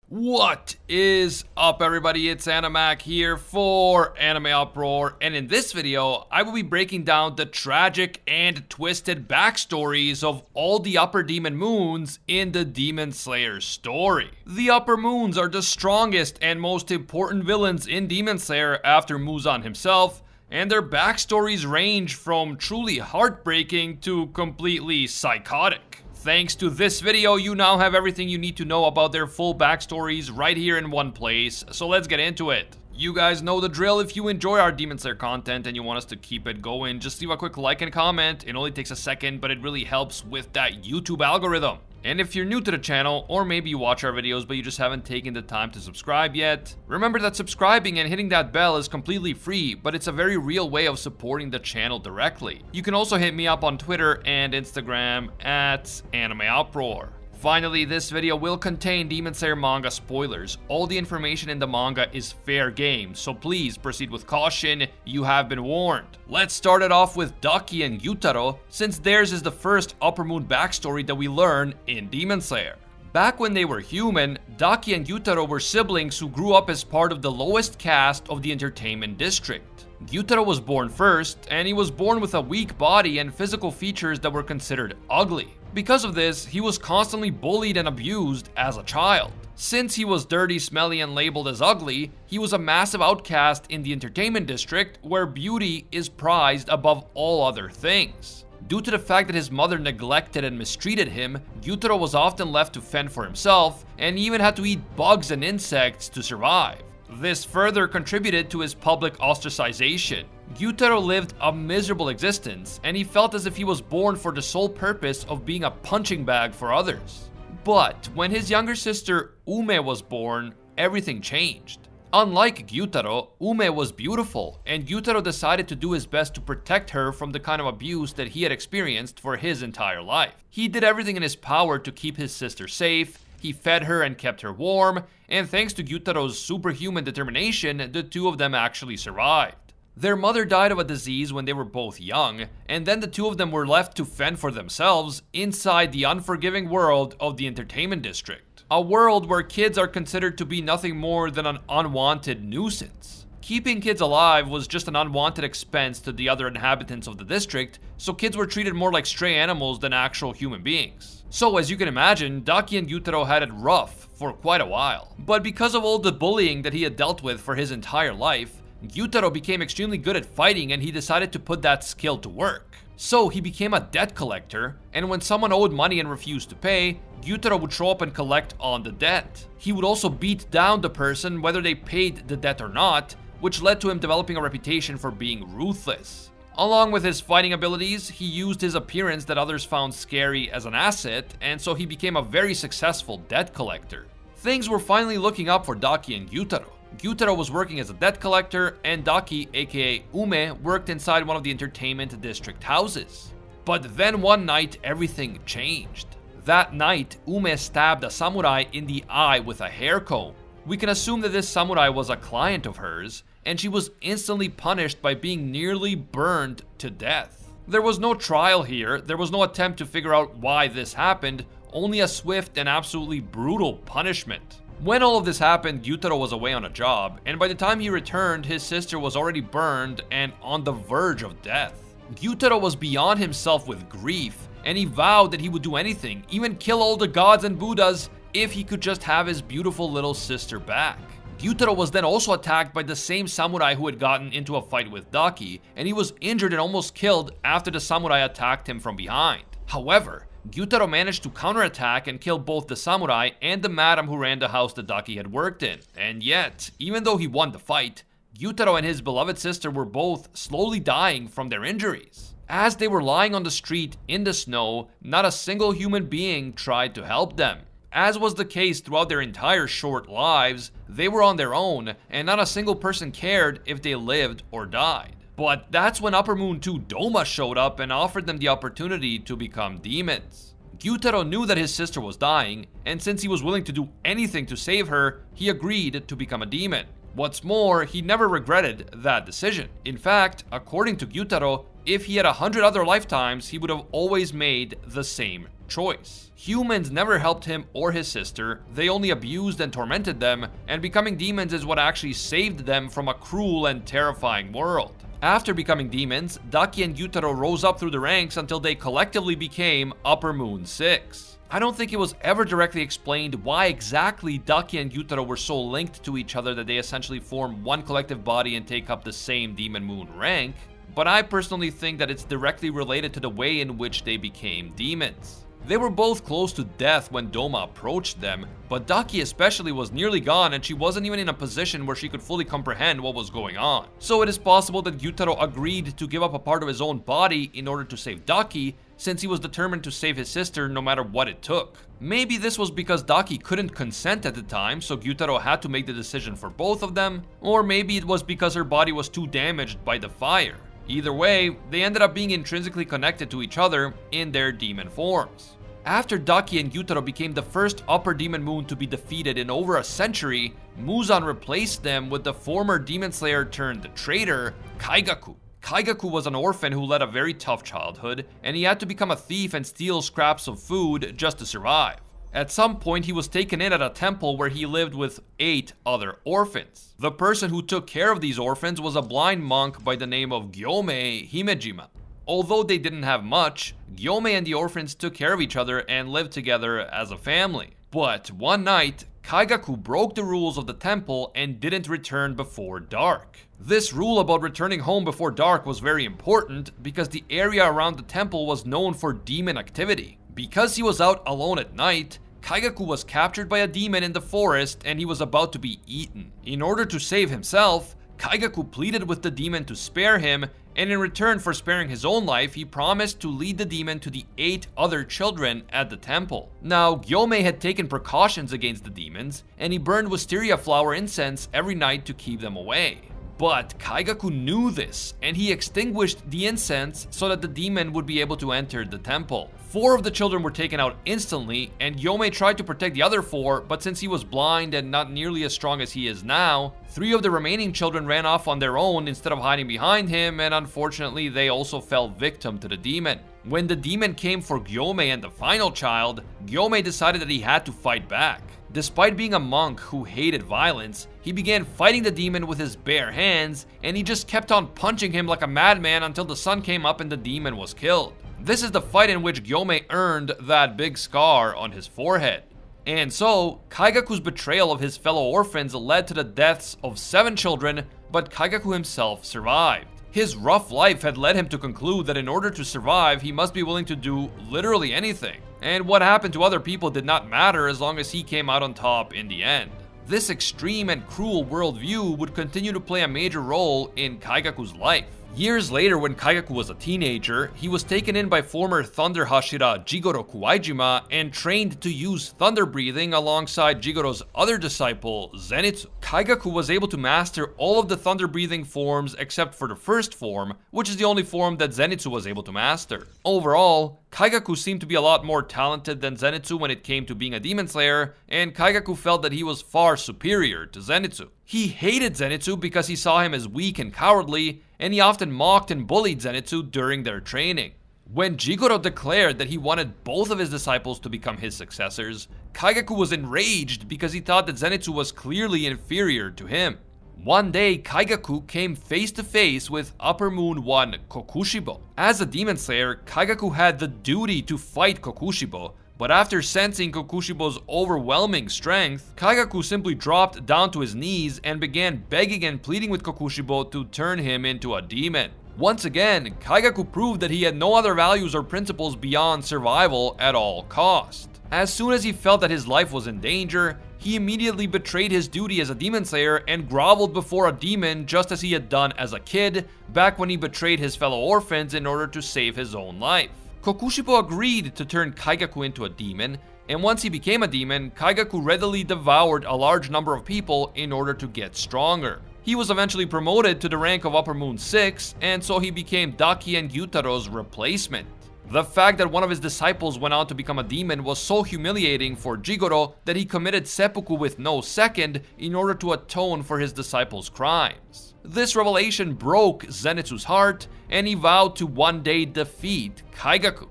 What is up, everybody? It's Animac here for AnimeUproar, and in this video, I will be breaking down the tragic and twisted backstories of all the Upper Demon Moons in the Demon Slayer story. The Upper Moons are the strongest and most important villains in Demon Slayer after Muzan himself, and their backstories range from truly heartbreaking to completely psychotic. Thanks to this video, you now have everything you need to know about their full backstories right here in one place, so let's get into it. You guys know the drill. If you enjoy our Demon Slayer content and you want us to keep it going, just leave a quick like and comment. It only takes a second, but it really helps with that YouTube algorithm. And if you're new to the channel, or maybe you watch our videos but you just haven't taken the time to subscribe yet, remember that subscribing and hitting that bell is completely free, but it's a very real way of supporting the channel directly. You can also hit me up on Twitter and Instagram at AnimeUproar. Finally, this video will contain Demon Slayer manga spoilers. All the information in the manga is fair game, so please proceed with caution. You have been warned. Let's start it off with Daki and Gyutaro, since theirs is the first Upper Moon backstory that we learn in Demon Slayer. Back when they were human, Daki and Gyutaro were siblings who grew up as part of the lowest caste of the entertainment district. Gyutaro was born first, and he was born with a weak body and physical features that were considered ugly. Because of this, he was constantly bullied and abused as a child. Since he was dirty, smelly, and labeled as ugly, he was a massive outcast in the entertainment district where beauty is prized above all other things. Due to the fact that his mother neglected and mistreated him, Gyutaro was often left to fend for himself and even had to eat bugs and insects to survive. This further contributed to his public ostracization. Gyutaro lived a miserable existence, and he felt as if he was born for the sole purpose of being a punching bag for others. But when his younger sister Ume was born, everything changed. Unlike Gyutaro, Ume was beautiful, and Gyutaro decided to do his best to protect her from the kind of abuse that he had experienced for his entire life. He did everything in his power to keep his sister safe. He fed her and kept her warm, and thanks to Gyutaro's superhuman determination, the two of them actually survived. Their mother died of a disease when they were both young, and then the two of them were left to fend for themselves inside the unforgiving world of the entertainment district. A world where kids are considered to be nothing more than an unwanted nuisance. Keeping kids alive was just an unwanted expense to the other inhabitants of the district, so kids were treated more like stray animals than actual human beings. So as you can imagine, Daki and Gyutaro had it rough for quite a while. But because of all the bullying that he had dealt with for his entire life, Gyutaro became extremely good at fighting, and he decided to put that skill to work. So he became a debt collector, and when someone owed money and refused to pay, Gyutaro would show up and collect on the debt. He would also beat down the person whether they paid the debt or not, which led to him developing a reputation for being ruthless. Along with his fighting abilities, he used his appearance that others found scary as an asset, and so he became a very successful debt collector. Things were finally looking up for Daki and Gyutaro. Gyutaro was working as a debt collector, and Daki, aka Ume, worked inside one of the entertainment district houses. But then one night, everything changed. That night, Ume stabbed a samurai in the eye with a hair comb. We can assume that this samurai was a client of hers, and she was instantly punished by being nearly burned to death. There was no trial here, there was no attempt to figure out why this happened, only a swift and absolutely brutal punishment. When all of this happened, Gyutaro was away on a job, and by the time he returned, his sister was already burned and on the verge of death. Gyutaro was beyond himself with grief, and he vowed that he would do anything, even kill all the gods and Buddhas, if he could just have his beautiful little sister back. Gyutaro was then also attacked by the same samurai who had gotten into a fight with Daki, and he was injured and almost killed after the samurai attacked him from behind. However, Gyutaro managed to counterattack and kill both the samurai and the madam who ran the house that Daki had worked in. And yet, even though he won the fight, Gyutaro and his beloved sister were both slowly dying from their injuries. As they were lying on the street in the snow, not a single human being tried to help them. As was the case throughout their entire short lives, they were on their own, and not a single person cared if they lived or died. But that's when Upper Moon 2 Doma showed up and offered them the opportunity to become demons. Gyutaro knew that his sister was dying, and since he was willing to do anything to save her, he agreed to become a demon. What's more, he never regretted that decision. In fact, according to Gyutaro, if he had 100 other lifetimes, he would have always made the same choice. Humans never helped him or his sister, they only abused and tormented them, and becoming demons is what actually saved them from a cruel and terrifying world. After becoming demons, Daki and Gyutaro rose up through the ranks until they collectively became Upper Moon 6. I don't think it was ever directly explained why exactly Daki and Gyutaro were so linked to each other that they essentially form one collective body and take up the same Demon Moon rank, but I personally think that it's directly related to the way in which they became demons. They were both close to death when Doma approached them, but Daki especially was nearly gone and she wasn't even in a position where she could fully comprehend what was going on. So it is possible that Gyutaro agreed to give up a part of his own body in order to save Daki, since he was determined to save his sister no matter what it took. Maybe this was because Daki couldn't consent at the time, so Gyutaro had to make the decision for both of them, or maybe it was because her body was too damaged by the fire. Either way, they ended up being intrinsically connected to each other in their demon forms. After Daki and Gyutaro became the first Upper Demon Moon to be defeated in over a century, Muzan replaced them with the former Demon Slayer turned traitor, Kaigaku. Kaigaku was an orphan who led a very tough childhood, and he had to become a thief and steal scraps of food just to survive. At some point, he was taken in at a temple where he lived with 8 other orphans. The person who took care of these orphans was a blind monk by the name of Gyome Himejima. Although they didn't have much, Gyome and the orphans took care of each other and lived together as a family. But one night, Kaigaku broke the rules of the temple and didn't return before dark. This rule about returning home before dark was very important because the area around the temple was known for demon activity. Because he was out alone at night, Kaigaku was captured by a demon in the forest and he was about to be eaten. In order to save himself, Kaigaku pleaded with the demon to spare him, and in return for sparing his own life, he promised to lead the demon to the 8 other children at the temple. Now, Gyome had taken precautions against the demons, and he burned wisteria flower incense every night to keep them away. But Kaigaku knew this, and he extinguished the incense so that the demon would be able to enter the temple. 4 of the children were taken out instantly, and Gyome tried to protect the other 4, but since he was blind and not nearly as strong as he is now, 3 of the remaining children ran off on their own instead of hiding behind him, and unfortunately they also fell victim to the demon. When the demon came for Gyome and the final child, Gyome decided that he had to fight back. Despite being a monk who hated violence, he began fighting the demon with his bare hands, and he just kept on punching him like a madman until the sun came up and the demon was killed. This is the fight in which Gyome earned that big scar on his forehead. And so, Kaigaku's betrayal of his fellow orphans led to the deaths of 7 children, but Kaigaku himself survived. His rough life had led him to conclude that in order to survive, he must be willing to do literally anything. And what happened to other people did not matter as long as he came out on top in the end. This extreme and cruel worldview would continue to play a major role in Kaigaku's life. Years later, when Kaigaku was a teenager, he was taken in by former Thunder Hashira Jigoro Kuwaijima and trained to use thunder breathing alongside Jigoro's other disciple, Zenitsu. Kaigaku was able to master all of the thunder breathing forms except for the first form, which is the only form that Zenitsu was able to master. Overall, Kaigaku seemed to be a lot more talented than Zenitsu when it came to being a demon slayer, and Kaigaku felt that he was far superior to Zenitsu. He hated Zenitsu because he saw him as weak and cowardly, and he often mocked and bullied Zenitsu during their training. When Jigoro declared that he wanted both of his disciples to become his successors, Kaigaku was enraged because he thought that Zenitsu was clearly inferior to him. One day, Kaigaku came face to face with Upper Moon 1 Kokushibo. As a demon slayer, Kaigaku had the duty to fight Kokushibo, but after sensing Kokushibo's overwhelming strength, Kaigaku simply dropped down to his knees and began begging and pleading with Kokushibo to turn him into a demon. Once again, Kaigaku proved that he had no other values or principles beyond survival at all cost. As soon as he felt that his life was in danger, he immediately betrayed his duty as a demon slayer and groveled before a demon just as he had done as a kid, back when he betrayed his fellow orphans in order to save his own life. Kokushibo agreed to turn Kaigaku into a demon, and once he became a demon, Kaigaku readily devoured a large number of people in order to get stronger. He was eventually promoted to the rank of Upper Moon 6, and so he became Daki and Gyutaro's replacement. The fact that one of his disciples went on to become a demon was so humiliating for Jigoro that he committed seppuku with no second in order to atone for his disciple's crimes. This revelation broke Zenitsu's heart, and he vowed to one day defeat Kaigaku.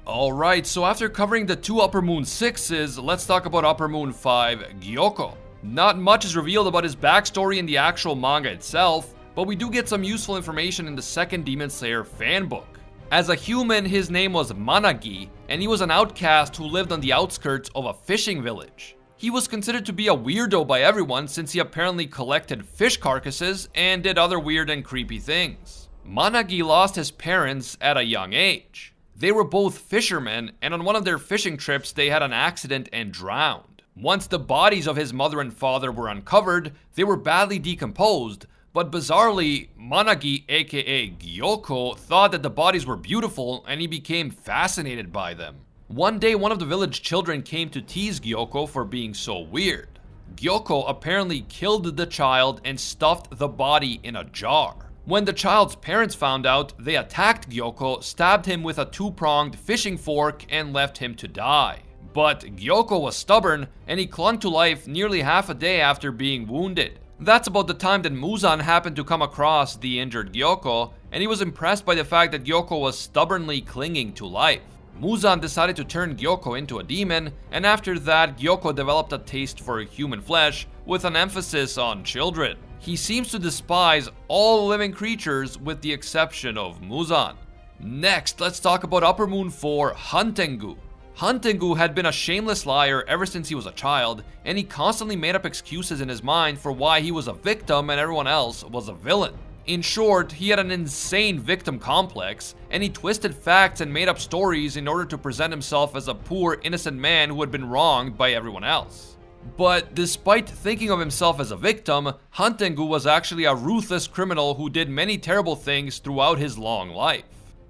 Alright, so after covering the two Upper Moon 6s, let's talk about Upper Moon 5, Gyoko. Not much is revealed about his backstory in the actual manga itself, but we do get some useful information in the second Demon Slayer fanbook. As a human, his name was Managi, and he was an outcast who lived on the outskirts of a fishing village. He was considered to be a weirdo by everyone since he apparently collected fish carcasses and did other weird and creepy things. Managi lost his parents at a young age. They were both fishermen, and on one of their fishing trips they had an accident and drowned. Once the bodies of his mother and father were uncovered, they were badly decomposed, but bizarrely, Managi aka Gyoko thought that the bodies were beautiful and he became fascinated by them. One day, one of the village children came to tease Gyoko for being so weird. Gyoko apparently killed the child and stuffed the body in a jar. When the child's parents found out, they attacked Gyoko, stabbed him with a two-pronged fishing fork, and left him to die. But Gyoko was stubborn, and he clung to life nearly half a day after being wounded. That's about the time that Muzan happened to come across the injured Gyoko, and he was impressed by the fact that Gyoko was stubbornly clinging to life. Muzan decided to turn Gyoko into a demon, and after that, Gyoko developed a taste for human flesh, with an emphasis on children. He seems to despise all living creatures with the exception of Muzan. Next, let's talk about Upper Moon 4, Huntengu. Huntengu had been a shameless liar ever since he was a child, and he constantly made up excuses in his mind for why he was a victim and everyone else was a villain. In short, he had an insane victim complex, and he twisted facts and made up stories in order to present himself as a poor, innocent man who had been wronged by everyone else. But despite thinking of himself as a victim, Huntengu was actually a ruthless criminal who did many terrible things throughout his long life.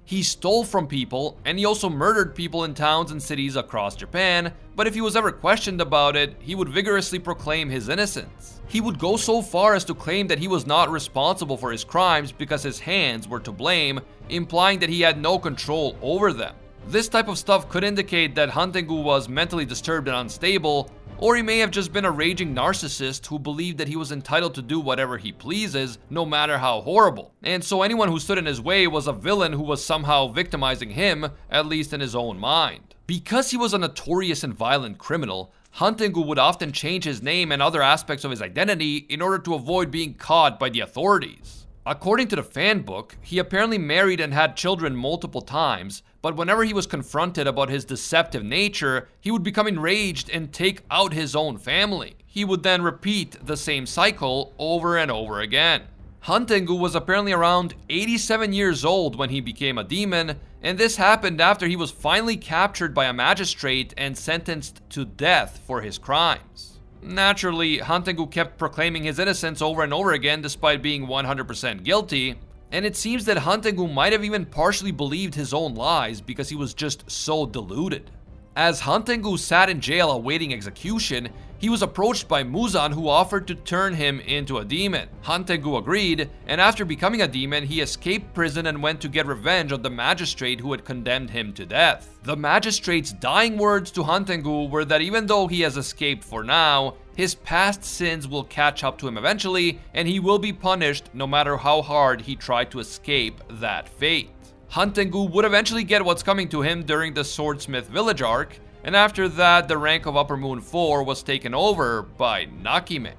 He stole from people, and he also murdered people in towns and cities across Japan, but if he was ever questioned about it, he would vigorously proclaim his innocence. He would go so far as to claim that he was not responsible for his crimes because his hands were to blame, implying that he had no control over them. This type of stuff could indicate that Huntengu was mentally disturbed and unstable, or he may have just been a raging narcissist who believed that he was entitled to do whatever he pleases, no matter how horrible. And so anyone who stood in his way was a villain who was somehow victimizing him, at least in his own mind. Because he was a notorious and violent criminal, Huntengu would often change his name and other aspects of his identity in order to avoid being caught by the authorities. According to the fanbook, he apparently married and had children multiple times, but whenever he was confronted about his deceptive nature, he would become enraged and take out his own family. He would then repeat the same cycle over and over again. Huntengu was apparently around 87 years old when he became a demon, and this happened after he was finally captured by a magistrate and sentenced to death for his crimes. Naturally, Huntengu kept proclaiming his innocence over and over again despite being 100% guilty, and it seems that Huntengu might have even partially believed his own lies because he was just so deluded. As Huntengu sat in jail awaiting execution, he was approached by Muzan, who offered to turn him into a demon. Huntengu agreed, and after becoming a demon, he escaped prison and went to get revenge on the magistrate who had condemned him to death. The magistrate's dying words to Huntengu were that even though he has escaped for now, his past sins will catch up to him eventually, and he will be punished no matter how hard he tried to escape that fate. Huntengu would eventually get what's coming to him during the Swordsmith Village arc, and after that, the rank of Upper Moon 4 was taken over by Nakime.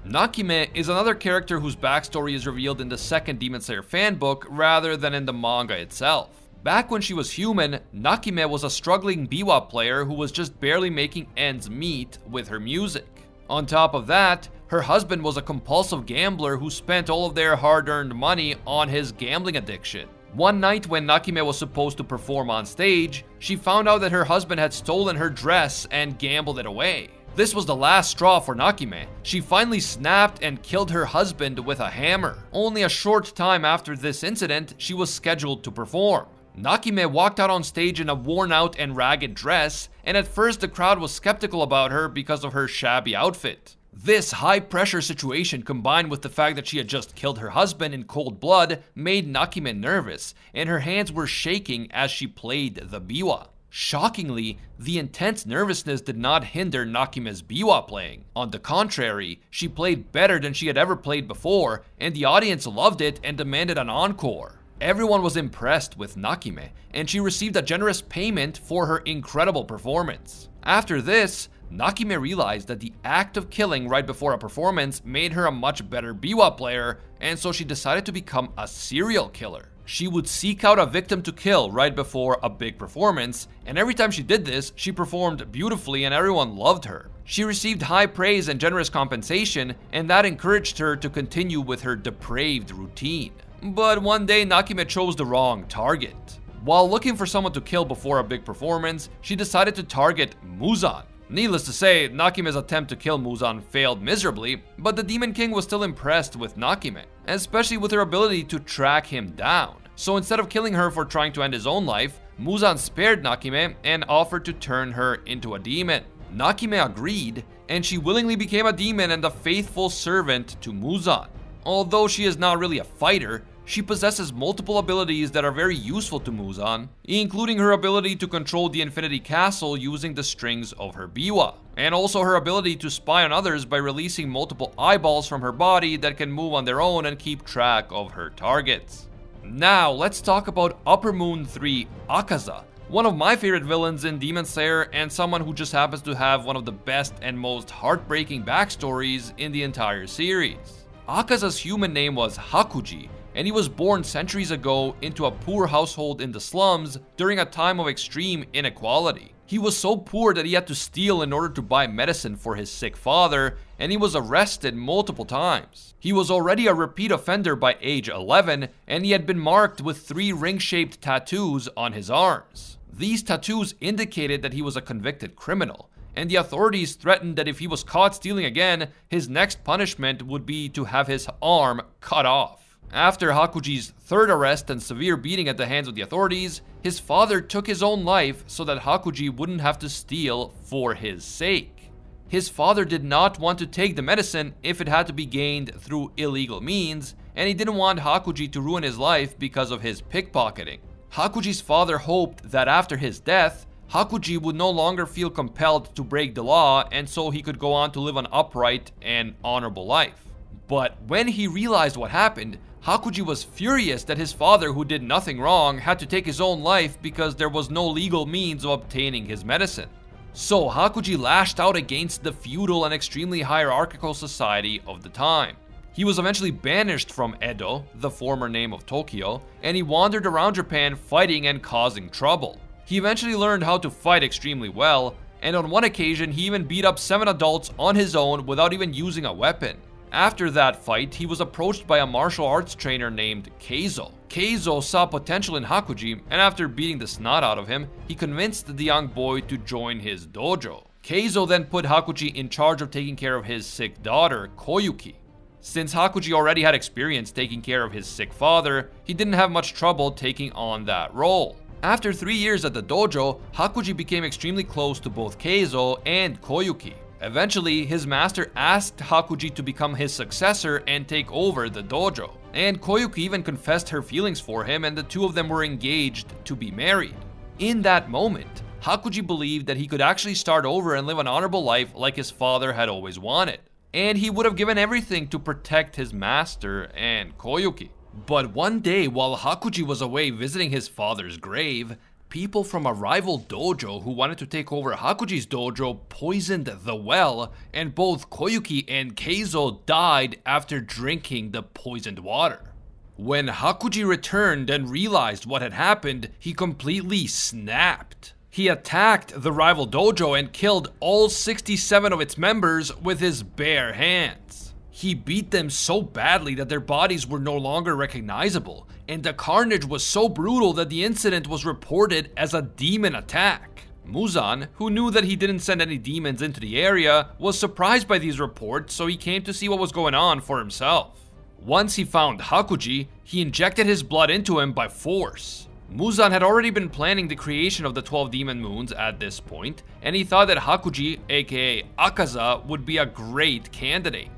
Nakime is another character whose backstory is revealed in the second Demon Slayer fanbook rather than in the manga itself. Back when she was human, Nakime was a struggling biwa player who was just barely making ends meet with her music. On top of that, her husband was a compulsive gambler who spent all of their hard-earned money on his gambling addiction. One night when Nakime was supposed to perform on stage, she found out that her husband had stolen her dress and gambled it away. This was the last straw for Nakime. She finally snapped and killed her husband with a hammer. Only a short time after this incident, she was scheduled to perform. Nakime walked out on stage in a worn-out and ragged dress, and at first the crowd was skeptical about her because of her shabby outfit. This high-pressure situation, combined with the fact that she had just killed her husband in cold blood, made Nakime nervous, and her hands were shaking as she played the biwa. Shockingly, the intense nervousness did not hinder Nakime's biwa playing. On the contrary, she played better than she had ever played before, and the audience loved it and demanded an encore. Everyone was impressed with Nakime, and she received a generous payment for her incredible performance. After this, Nakime realized that the act of killing right before a performance made her a much better biwa player, and so she decided to become a serial killer. She would seek out a victim to kill right before a big performance, and every time she did this, she performed beautifully and everyone loved her. She received high praise and generous compensation, and that encouraged her to continue with her depraved routine. But one day, Nakime chose the wrong target. While looking for someone to kill before a big performance, she decided to target Muzan. Needless to say, Nakime's attempt to kill Muzan failed miserably, but the Demon King was still impressed with Nakime, especially with her ability to track him down. So instead of killing her for trying to end his own life, Muzan spared Nakime and offered to turn her into a demon. Nakime agreed, and she willingly became a demon and a faithful servant to Muzan. Although she is not really a fighter, she possesses multiple abilities that are very useful to Muzan, including her ability to control the Infinity Castle using the strings of her biwa, and also her ability to spy on others by releasing multiple eyeballs from her body that can move on their own and keep track of her targets. Now, let's talk about Upper Moon 3 Akaza, one of my favorite villains in Demon Slayer and someone who just happens to have one of the best and most heartbreaking backstories in the entire series. Akaza's human name was Hakuji, and he was born centuries ago into a poor household in the slums during a time of extreme inequality. He was so poor that he had to steal in order to buy medicine for his sick father, and he was arrested multiple times. He was already a repeat offender by age 11, and he had been marked with 3 ring-shaped tattoos on his arms. These tattoos indicated that he was a convicted criminal, and the authorities threatened that if he was caught stealing again, his next punishment would be to have his arm cut off. After Hakuji's 3rd arrest and severe beating at the hands of the authorities, his father took his own life so that Hakuji wouldn't have to steal for his sake. His father did not want to take the medicine if it had to be gained through illegal means, and he didn't want Hakuji to ruin his life because of his pickpocketing. Hakuji's father hoped that after his death, Hakuji would no longer feel compelled to break the law, and so he could go on to live an upright and honorable life. But when he realized what happened, Hakuji was furious that his father, who did nothing wrong, had to take his own life because there was no legal means of obtaining his medicine. So Hakuji lashed out against the feudal and extremely hierarchical society of the time. He was eventually banished from Edo, the former name of Tokyo, and he wandered around Japan fighting and causing trouble. He eventually learned how to fight extremely well, and on one occasion he even beat up 7 adults on his own without even using a weapon. After that fight, he was approached by a martial arts trainer named Keizo. Keizo saw potential in Hakuji, and after beating the snot out of him, he convinced the young boy to join his dojo. Keizo then put Hakuji in charge of taking care of his sick daughter, Koyuki. Since Hakuji already had experience taking care of his sick father, he didn't have much trouble taking on that role. After 3 years at the dojo, Hakuji became extremely close to both Keizo and Koyuki. Eventually, his master asked Hakuji to become his successor and take over the dojo. And Koyuki even confessed her feelings for him, and the two of them were engaged to be married. In that moment, Hakuji believed that he could actually start over and live an honorable life like his father had always wanted. And he would have given everything to protect his master and Koyuki. But one day, while Hakuji was away visiting his father's grave, people from a rival dojo who wanted to take over Hakuji's dojo poisoned the well, and both Koyuki and Keizo died after drinking the poisoned water. When Hakuji returned and realized what had happened, he completely snapped. He attacked the rival dojo and killed all 67 of its members with his bare hands. He beat them so badly that their bodies were no longer recognizable, and the carnage was so brutal that the incident was reported as a demon attack. Muzan, who knew that he didn't send any demons into the area, was surprised by these reports, so he came to see what was going on for himself. Once he found Hakuji, he injected his blood into him by force. Muzan had already been planning the creation of the 12 demon moons at this point, and he thought that Hakuji, aka Akaza, would be a great candidate.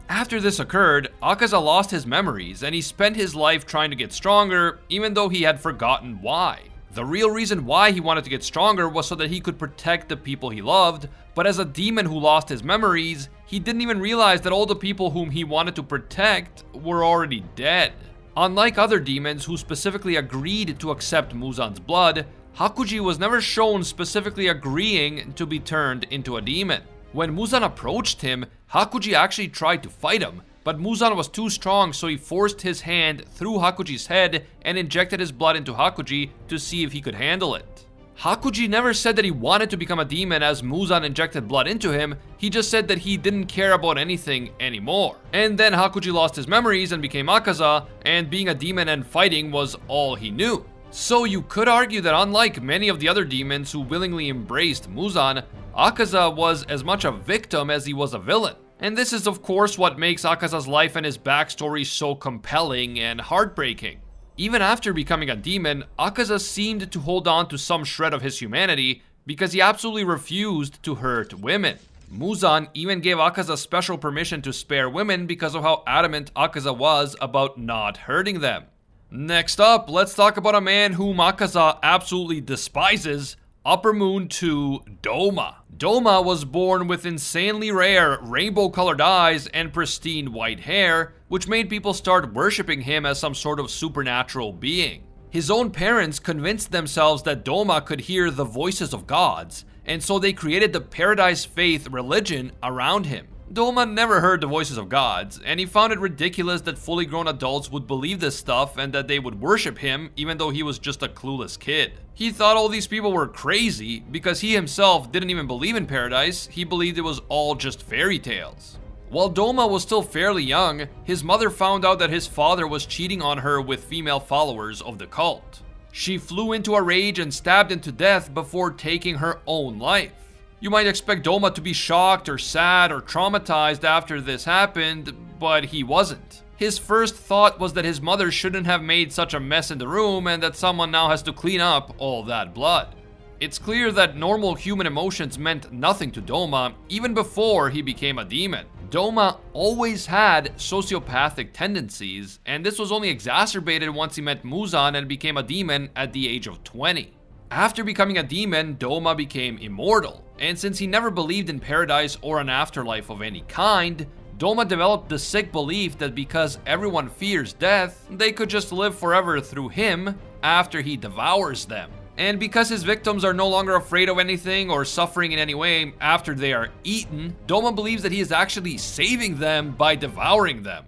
After this occurred, Akaza lost his memories, and he spent his life trying to get stronger, even though he had forgotten why. The real reason why he wanted to get stronger was so that he could protect the people he loved, but as a demon who lost his memories, he didn't even realize that all the people whom he wanted to protect were already dead. Unlike other demons who specifically agreed to accept Muzan's blood, Hakuji was never shown specifically agreeing to be turned into a demon. When Muzan approached him, Hakuji actually tried to fight him, but Muzan was too strong, so he forced his hand through Hakuji's head and injected his blood into Hakuji to see if he could handle it. Hakuji never said that he wanted to become a demon as Muzan injected blood into him, he just said that he didn't care about anything anymore. And then Hakuji lost his memories and became Akaza, and being a demon and fighting was all he knew. So you could argue that unlike many of the other demons who willingly embraced Muzan, Akaza was as much a victim as he was a villain. And this is of course what makes Akaza's life and his backstory so compelling and heartbreaking. Even after becoming a demon, Akaza seemed to hold on to some shred of his humanity because he absolutely refused to hurt women. Muzan even gave Akaza special permission to spare women because of how adamant Akaza was about not hurting them. Next up, let's talk about a man whom Akaza absolutely despises, Upper Moon 2 Doma. Doma was born with insanely rare rainbow-colored eyes and pristine white hair, which made people start worshipping him as some sort of supernatural being. His own parents convinced themselves that Doma could hear the voices of gods, and so they created the Paradise Faith religion around him. Doma never heard the voices of gods, and he found it ridiculous that fully grown adults would believe this stuff and that they would worship him even though he was just a clueless kid. He thought all these people were crazy because he himself didn't even believe in paradise, he believed it was all just fairy tales. While Doma was still fairly young, his mother found out that his father was cheating on her with female followers of the cult. She flew into a rage and stabbed him to death before taking her own life. You might expect Doma to be shocked or sad or traumatized after this happened, but he wasn't. His first thought was that his mother shouldn't have made such a mess in the room and that someone now has to clean up all that blood. It's clear that normal human emotions meant nothing to Doma even before he became a demon. Doma always had sociopathic tendencies, and this was only exacerbated once he met Muzan and became a demon at the age of 20. After becoming a demon, Doma became immortal, and since he never believed in paradise or an afterlife of any kind, Doma developed the sick belief that because everyone fears death, they could just live forever through him after he devours them. And because his victims are no longer afraid of anything or suffering in any way after they are eaten, Doma believes that he is actually saving them by devouring them.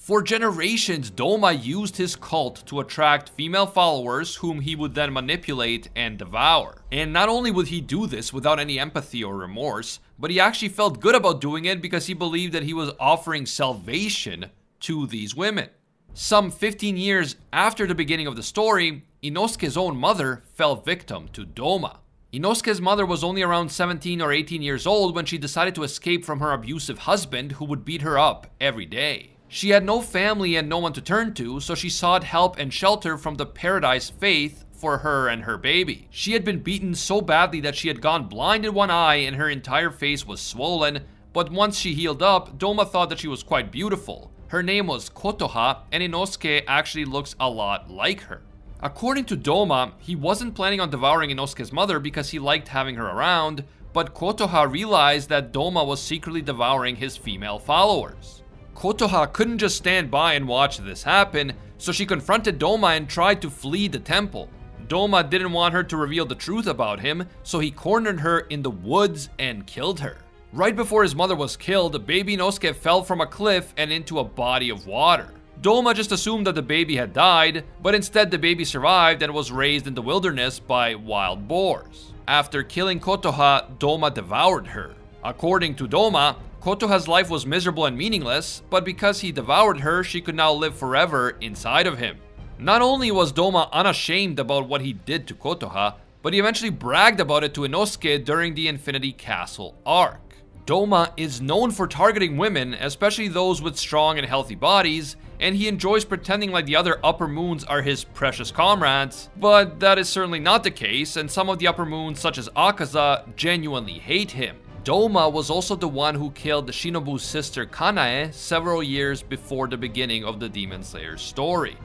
For generations, Doma used his cult to attract female followers whom he would then manipulate and devour. And not only would he do this without any empathy or remorse, but he actually felt good about doing it because he believed that he was offering salvation to these women. Some 15 years after the beginning of the story, Inosuke's own mother fell victim to Doma. Inosuke's mother was only around 17 or 18 years old when she decided to escape from her abusive husband who would beat her up every day. She had no family and no one to turn to, so she sought help and shelter from the Paradise Faith for her and her baby. She had been beaten so badly that she had gone blind in one eye and her entire face was swollen, but once she healed up, Doma thought that she was quite beautiful. Her name was Kotoha, and Inosuke actually looks a lot like her. According to Doma, he wasn't planning on devouring Inosuke's mother because he liked having her around, but Kotoha realized that Doma was secretly devouring his female followers. Kotoha couldn't just stand by and watch this happen, so she confronted Doma and tried to flee the temple. Doma didn't want her to reveal the truth about him, so he cornered her in the woods and killed her. Right before his mother was killed, baby Inosuke fell from a cliff and into a body of water. Doma just assumed that the baby had died, but instead the baby survived and was raised in the wilderness by wild boars. After killing Kotoha, Doma devoured her. According to Doma, Kotoha's life was miserable and meaningless, but because he devoured her, she could now live forever inside of him. Not only was Doma unashamed about what he did to Kotoha, but he eventually bragged about it to Inosuke during the Infinity Castle arc. Doma is known for targeting women, especially those with strong and healthy bodies, and he enjoys pretending like the other Upper Moons are his precious comrades, but that is certainly not the case, and some of the Upper Moons, such as Akaza, genuinely hate him. Doma was also the one who killed Shinobu's sister Kanae several years before the beginning of the Demon Slayer's story.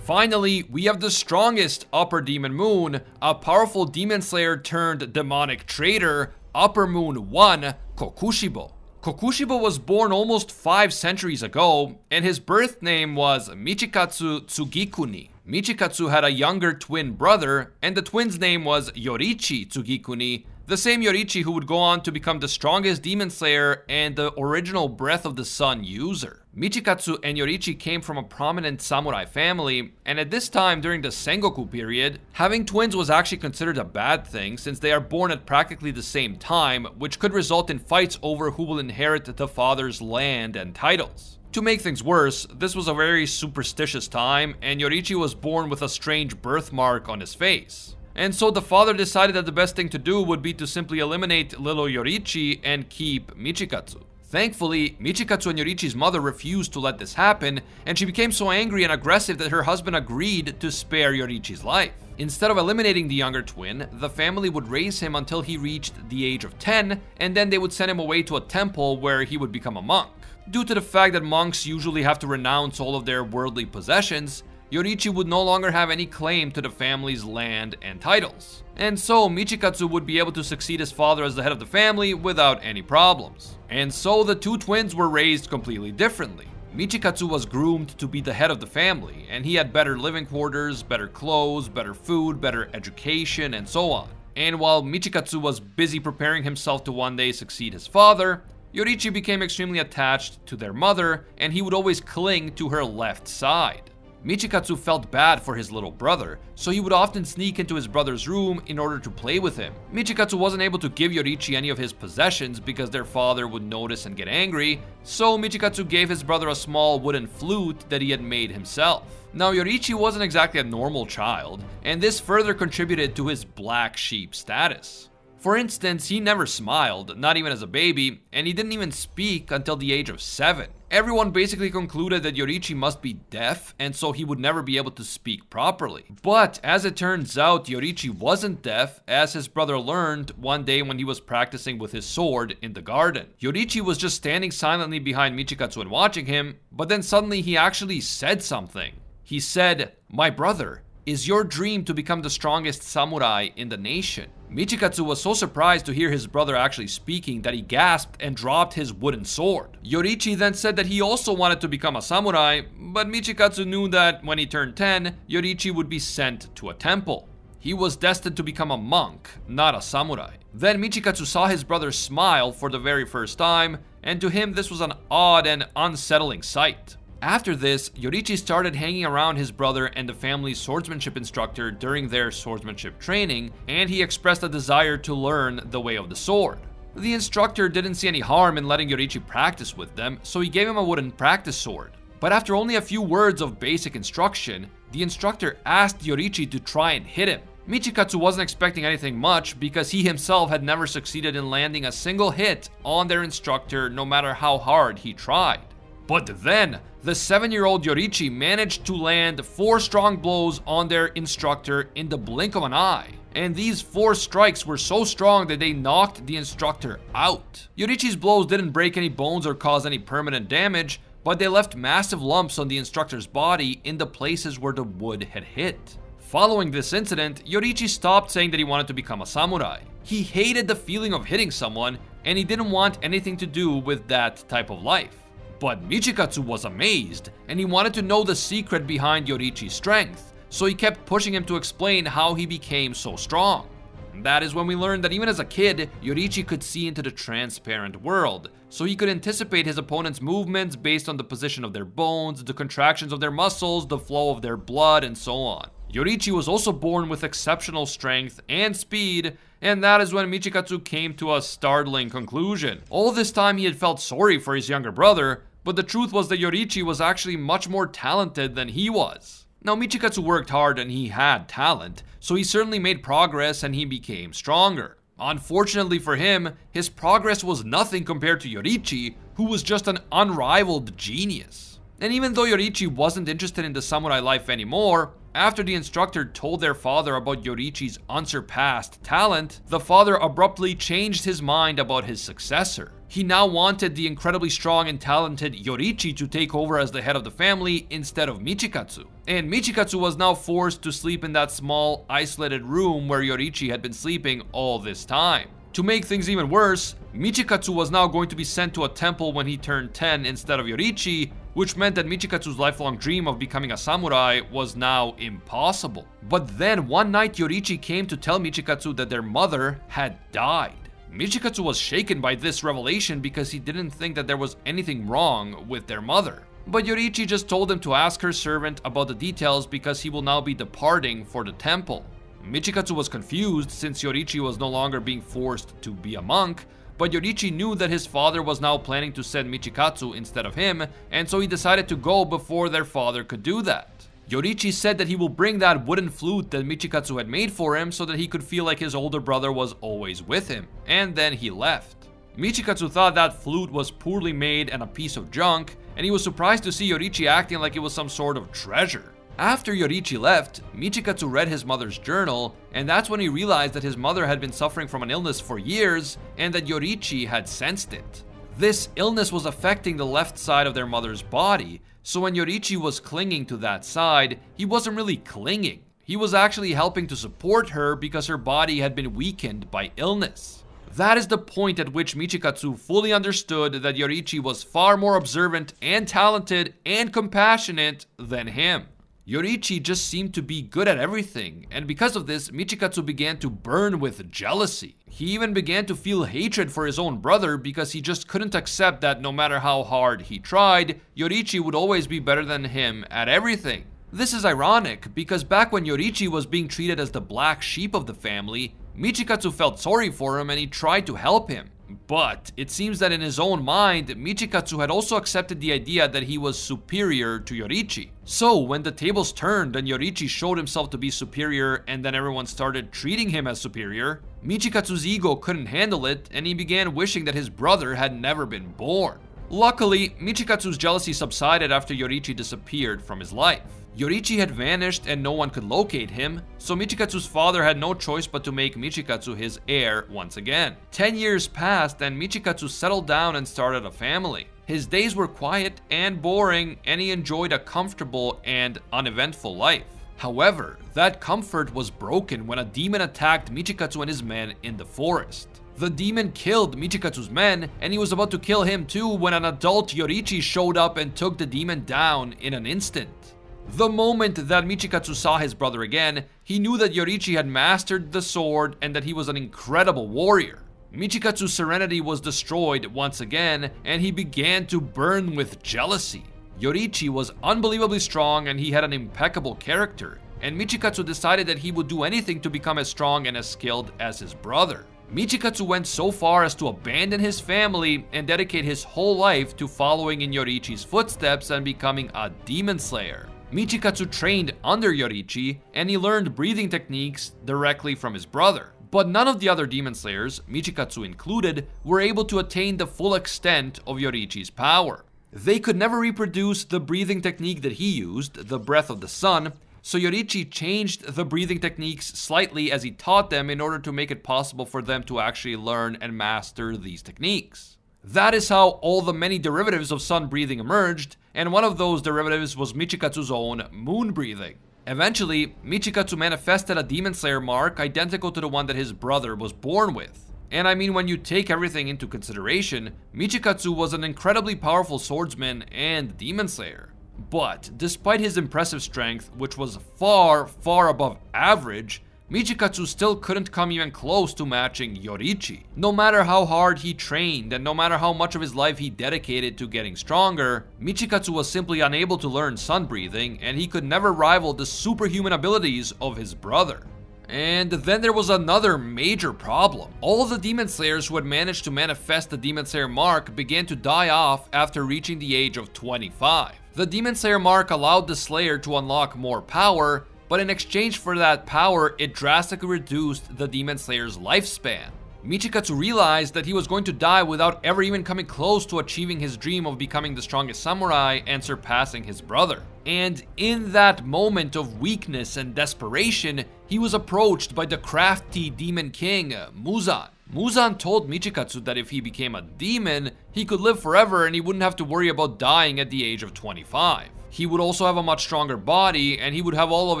Finally, we have the strongest Upper Demon Moon, a powerful Demon Slayer turned demonic traitor, Upper Moon 1, Kokushibo. Kokushiba was born almost 5 centuries ago, and his birth name was Michikatsu Tsugikuni. Michikatsu had a younger twin brother, and the twin's name was Yoriichi Tsugikuni, the same Yoriichi who would go on to become the strongest demon slayer and the original Breath of the Sun user. Michikatsu and Yoriichi came from a prominent samurai family, and at this time during the Sengoku period, having twins was actually considered a bad thing since they are born at practically the same time, which could result in fights over who will inherit the father's land and titles. To make things worse, this was a very superstitious time, and Yoriichi was born with a strange birthmark on his face. And so the father decided that the best thing to do would be to simply eliminate little Yoriichi and keep Michikatsu. Thankfully, Michikatsu and Yoriichi's mother refused to let this happen, and she became so angry and aggressive that her husband agreed to spare Yoriichi's life. Instead of eliminating the younger twin, the family would raise him until he reached the age of 10, and then they would send him away to a temple where he would become a monk. Due to the fact that monks usually have to renounce all of their worldly possessions, Yoriichi would no longer have any claim to the family's land and titles. And so Michikatsu would be able to succeed his father as the head of the family without any problems. And so the two twins were raised completely differently. Michikatsu was groomed to be the head of the family, and he had better living quarters, better clothes, better food, better education, and so on. And while Michikatsu was busy preparing himself to one day succeed his father, Yoriichi became extremely attached to their mother, and he would always cling to her left side. Michikatsu felt bad for his little brother, so he would often sneak into his brother's room in order to play with him. Michikatsu wasn't able to give Yoriichi any of his possessions because their father would notice and get angry, so Michikatsu gave his brother a small wooden flute that he had made himself. Now, Yoriichi wasn't exactly a normal child, and this further contributed to his black sheep status. For instance, he never smiled, not even as a baby, and he didn't even speak until the age of 7. Everyone basically concluded that Yoriichi must be deaf, and so he would never be able to speak properly. But as it turns out, Yoriichi wasn't deaf, as his brother learned one day when he was practicing with his sword in the garden. Yoriichi was just standing silently behind Michikatsu and watching him, but then suddenly he actually said something. He said, "My brother, is your dream to become the strongest samurai in the nation?" Michikatsu was so surprised to hear his brother actually speaking that he gasped and dropped his wooden sword. Yoriichi then said that he also wanted to become a samurai, but Michikatsu knew that when he turned 10, Yoriichi would be sent to a temple. He was destined to become a monk, not a samurai. Then Michikatsu saw his brother smile for the very first time, and to him this was an odd and unsettling sight. After this, Yoriichi started hanging around his brother and the family's swordsmanship instructor during their swordsmanship training, and he expressed a desire to learn the way of the sword. The instructor didn't see any harm in letting Yoriichi practice with them, so he gave him a wooden practice sword. But after only a few words of basic instruction, the instructor asked Yoriichi to try and hit him. Michikatsu wasn't expecting anything much because he himself had never succeeded in landing a single hit on their instructor no matter how hard he tried. But then, the 7-year-old Yoriichi managed to land 4 strong blows on their instructor in the blink of an eye. And these 4 strikes were so strong that they knocked the instructor out. Yoriichi's blows didn't break any bones or cause any permanent damage, but they left massive lumps on the instructor's body in the places where the wood had hit. Following this incident, Yoriichi stopped saying that he wanted to become a samurai. He hated the feeling of hitting someone, and he didn't want anything to do with that type of life. But Michikatsu was amazed, and he wanted to know the secret behind Yoriichi's strength, so he kept pushing him to explain how he became so strong. And that is when we learned that even as a kid, Yoriichi could see into the transparent world, so he could anticipate his opponent's movements based on the position of their bones, the contractions of their muscles, the flow of their blood, and so on. Yoriichi was also born with exceptional strength and speed, and that is when Michikatsu came to a startling conclusion. All this time he had felt sorry for his younger brother, but the truth was that Yoriichi was actually much more talented than he was. Now, Michikatsu worked hard and he had talent, so he certainly made progress and he became stronger. Unfortunately for him, his progress was nothing compared to Yoriichi, who was just an unrivaled genius. And even though Yoriichi wasn't interested in the samurai life anymore, after the instructor told their father about Yoriichi's unsurpassed talent, the father abruptly changed his mind about his successor. He now wanted the incredibly strong and talented Yoriichi to take over as the head of the family instead of Michikatsu. And Michikatsu was now forced to sleep in that small, isolated room where Yoriichi had been sleeping all this time. To make things even worse, Michikatsu was now going to be sent to a temple when he turned 10 instead of Yoriichi, which meant that Michikatsu's lifelong dream of becoming a samurai was now impossible. But then one night Yoriichi came to tell Michikatsu that their mother had died. Michikatsu was shaken by this revelation because he didn't think that there was anything wrong with their mother. But Yoriichi just told him to ask her servant about the details because he will now be departing for the temple. Michikatsu was confused since Yoriichi was no longer being forced to be a monk, but Yoriichi knew that his father was now planning to send Michikatsu instead of him, and so he decided to go before their father could do that. Yoriichi said that he will bring that wooden flute that Michikatsu had made for him so that he could feel like his older brother was always with him, and then he left. Michikatsu thought that flute was poorly made and a piece of junk, and he was surprised to see Yoriichi acting like it was some sort of treasure. After Yoriichi left, Michikatsu read his mother's journal, and that's when he realized that his mother had been suffering from an illness for years, and that Yoriichi had sensed it. This illness was affecting the left side of their mother's body, so when Yoriichi was clinging to that side, he wasn't really clinging. He was actually helping to support her because her body had been weakened by illness. That is the point at which Michikatsu fully understood that Yoriichi was far more observant and talented and compassionate than him. Yoriichi just seemed to be good at everything, and because of this, Michikatsu began to burn with jealousy. He even began to feel hatred for his own brother because he just couldn't accept that no matter how hard he tried, Yoriichi would always be better than him at everything. This is ironic because back when Yoriichi was being treated as the black sheep of the family, Michikatsu felt sorry for him and he tried to help him. But it seems that in his own mind, Michikatsu had also accepted the idea that he was superior to Yoriichi. So when the tables turned and Yoriichi showed himself to be superior and then everyone started treating him as superior, Michikatsu's ego couldn't handle it and he began wishing that his brother had never been born. Luckily, Michikatsu's jealousy subsided after Yoriichi disappeared from his life. Yoriichi had vanished and no one could locate him, so Michikatsu's father had no choice but to make Michikatsu his heir once again. 10 years passed and Michikatsu settled down and started a family. His days were quiet and boring and he enjoyed a comfortable and uneventful life. However, that comfort was broken when a demon attacked Michikatsu and his men in the forest. The demon killed Michikatsu's men and he was about to kill him too when an adult Yoriichi showed up and took the demon down in an instant. The moment that Michikatsu saw his brother again, he knew that Yoriichi had mastered the sword and that he was an incredible warrior. Michikatsu's serenity was destroyed once again, and he began to burn with jealousy. Yoriichi was unbelievably strong and he had an impeccable character, and Michikatsu decided that he would do anything to become as strong and as skilled as his brother. Michikatsu went so far as to abandon his family and dedicate his whole life to following in Yoriichi's footsteps and becoming a demon slayer. Michikatsu trained under Yoriichi, and he learned breathing techniques directly from his brother. But none of the other demon slayers, Michikatsu included, were able to attain the full extent of Yoriichi's power. They could never reproduce the breathing technique that he used, the breath of the sun, so Yoriichi changed the breathing techniques slightly as he taught them in order to make it possible for them to actually learn and master these techniques. That is how all the many derivatives of sun breathing emerged, and one of those derivatives was Michikatsu's own moon breathing. Eventually, Michikatsu manifested a demon slayer mark identical to the one that his brother was born with. And I mean, when you take everything into consideration, Michikatsu was an incredibly powerful swordsman and demon slayer. But despite his impressive strength, which was far, far above average, Michikatsu still couldn't come even close to matching Yoriichi. No matter how hard he trained and no matter how much of his life he dedicated to getting stronger, Michikatsu was simply unable to learn sun breathing and he could never rival the superhuman abilities of his brother. And then there was another major problem. All the demon slayers who had managed to manifest the demon slayer mark began to die off after reaching the age of 25. The demon slayer mark allowed the slayer to unlock more power, but in exchange for that power, it drastically reduced the demon slayer's lifespan. Michikatsu realized that he was going to die without ever even coming close to achieving his dream of becoming the strongest samurai and surpassing his brother. And in that moment of weakness and desperation, he was approached by the crafty demon king, Muzan. Muzan told Michikatsu that if he became a demon, he could live forever and he wouldn't have to worry about dying at the age of 25. He would also have a much stronger body, and he would have all of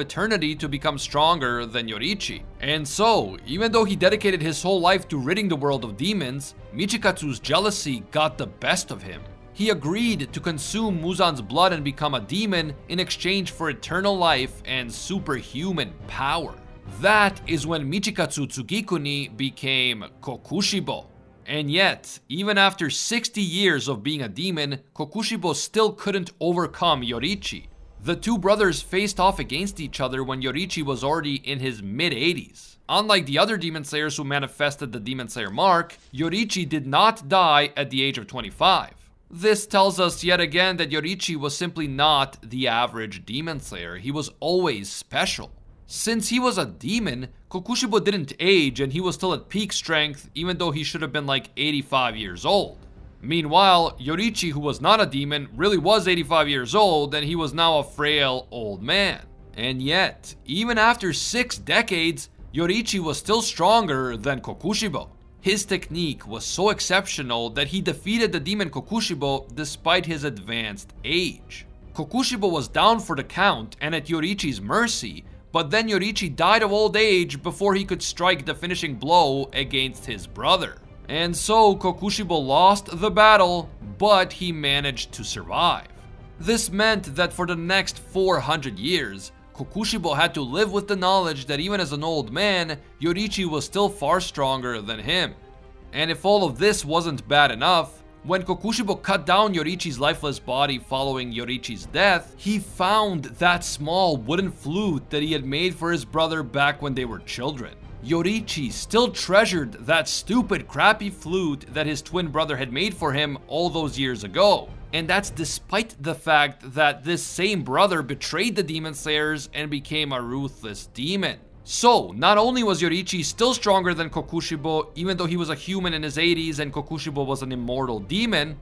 eternity to become stronger than Yoriichi. And so, even though he dedicated his whole life to ridding the world of demons, Michikatsu's jealousy got the best of him. He agreed to consume Muzan's blood and become a demon in exchange for eternal life and superhuman power. That is when Michikatsu Tsugikuni became Kokushibo. And yet, even after 60 years of being a demon, Kokushibo still couldn't overcome Yoriichi. The two brothers faced off against each other when Yoriichi was already in his mid-80s. Unlike the other demon slayers who manifested the demon slayer mark, Yoriichi did not die at the age of 25. This tells us yet again that Yoriichi was simply not the average demon slayer. He was always special. Since he was a demon, Kokushibo didn't age and he was still at peak strength even though he should have been like 85 years old. Meanwhile, Yoriichi, who was not a demon, really was 85 years old and he was now a frail old man. And yet, even after 6 decades, Yoriichi was still stronger than Kokushibo. His technique was so exceptional that he defeated the demon Kokushibo despite his advanced age. Kokushibo was down for the count and at Yoriichi's mercy, but then Yoriichi died of old age before he could strike the finishing blow against his brother. And so Kokushibo lost the battle, but he managed to survive. This meant that for the next 400 years, Kokushibo had to live with the knowledge that even as an old man, Yoriichi was still far stronger than him. And if all of this wasn't bad enough, when Kokushibo cut down Yoriichi's lifeless body following Yoriichi's death, he found that small wooden flute that he had made for his brother back when they were children. Yoriichi still treasured that stupid, crappy flute that his twin brother had made for him all those years ago. And that's despite the fact that this same brother betrayed the demon slayers and became a ruthless demon. So, not only was Yoriichi still stronger than Kokushibo, even though he was a human in his 80s and Kokushibo was an immortal demon,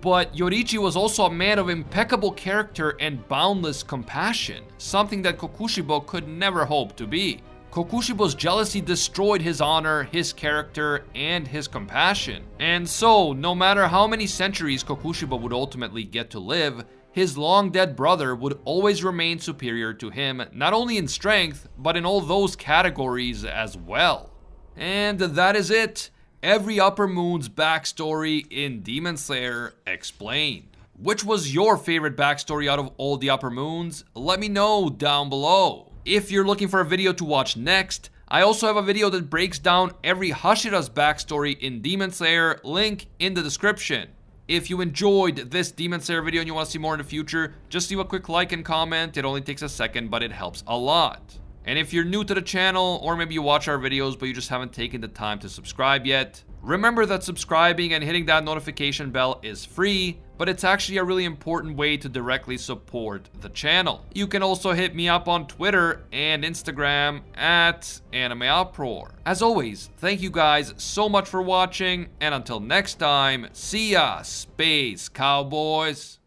but Yoriichi was also a man of impeccable character and boundless compassion, something that Kokushibo could never hope to be. Kokushibo's jealousy destroyed his honor, his character, and his compassion. And so, no matter how many centuries Kokushibo would ultimately get to live, his long-dead brother would always remain superior to him, not only in strength, but in all those categories as well. And that is it. Every Upper Moon's backstory in Demon Slayer explained. Which was your favorite backstory out of all the Upper Moons? Let me know down below. If you're looking for a video to watch next, I also have a video that breaks down every Hashira's backstory in Demon Slayer, link in the description. If you enjoyed this Demon Slayer video and you want to see more in the future, just leave a quick like and comment. It only takes a second, but it helps a lot. And if you're new to the channel, or maybe you watch our videos but you just haven't taken the time to subscribe yet, remember that subscribing and hitting that notification bell is free, but it's actually a really important way to directly support the channel. You can also hit me up on Twitter and Instagram at AnimeUproar. As always, thank you guys so much for watching, and until next time, see ya, Space Cowboys!